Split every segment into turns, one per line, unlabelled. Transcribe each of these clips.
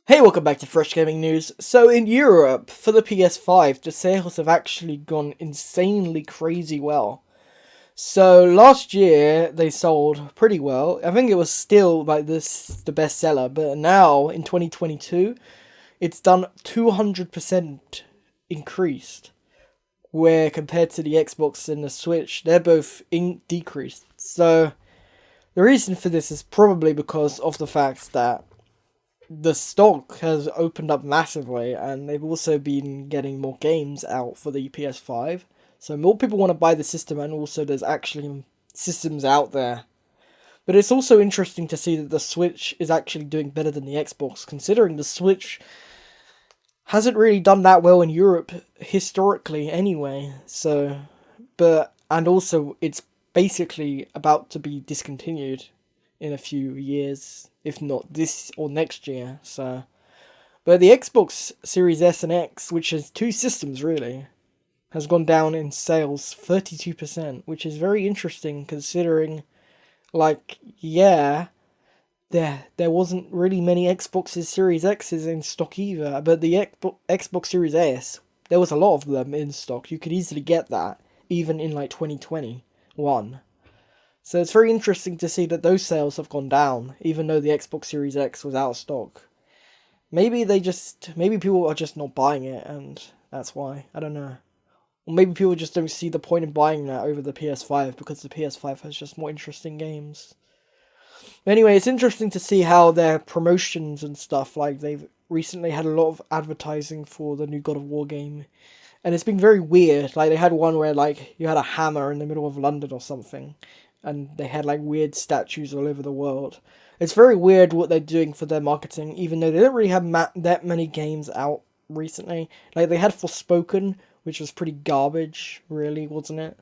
Hey, welcome back to Fresh Gaming News. So in Europe, for the PS5, the sales have actually gone insanely crazy well. So last year, they sold pretty well. I think it was still like the best seller, but now in 2022, it's done 200% increased. Where compared to the Xbox and the Switch, they're both decreased. So the reason for this is probably because of the fact that the stock has opened up massively, and they've also been getting more games out for the PS5. So more people want to buy the system, and also there's actually systems out there. But it's also interesting to see that the Switch is actually doing better than the Xbox, considering the Switch hasn't really done that well in Europe historically anyway. And also it's basically about to be discontinued in a few years, if not this or next year. But the Xbox Series S and X, which is two systems really, has gone down in sales 32%, which is very interesting considering, there wasn't really many Xboxes Series X's in stock either, but the Xbox Series S, there was a lot of them in stock. You could easily get that, even in 2021. So it's very interesting to see that those sales have gone down, even though the Xbox Series X was out of stock. Maybe people are just not buying it, and that's why. I don't know. Or maybe people just don't see the point in buying that over the PS5 because the PS5 has just more interesting games. But anyway, it's interesting to see how their promotions and stuff, they've recently had a lot of advertising for the new God of War game. And it's been very weird. They had one where, you had a hammer in the middle of London or something. And they had, weird statues all over the world. It's very weird what they're doing for their marketing, even though they don't really have that many games out recently. They had Forspoken, which was pretty garbage, really, wasn't it?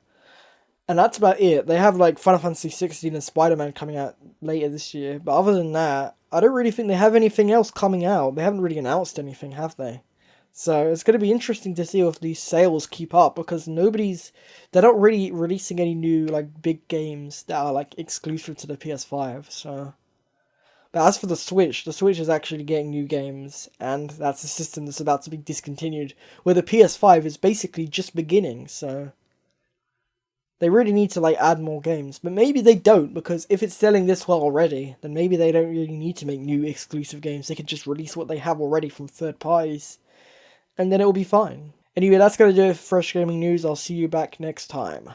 And that's about it. They have, Final Fantasy 16 and Spider-Man coming out later this year. But other than that, I don't really think they have anything else coming out. They haven't really announced anything, have they? So it's going to be interesting to see if these sales keep up, because they're not really releasing any new big games that are exclusive to the PS5. So, but as for the Switch is actually getting new games, and that's a system that's about to be discontinued, where the PS5 is basically just beginning. So they really need to add more games, but maybe they don't, because if it's selling this well already, then maybe they don't really need to make new exclusive games. They can just release what they have already from third parties, and then it will be fine. Anyway, that's going to do it for Fresh Gaming News. I'll see you back next time.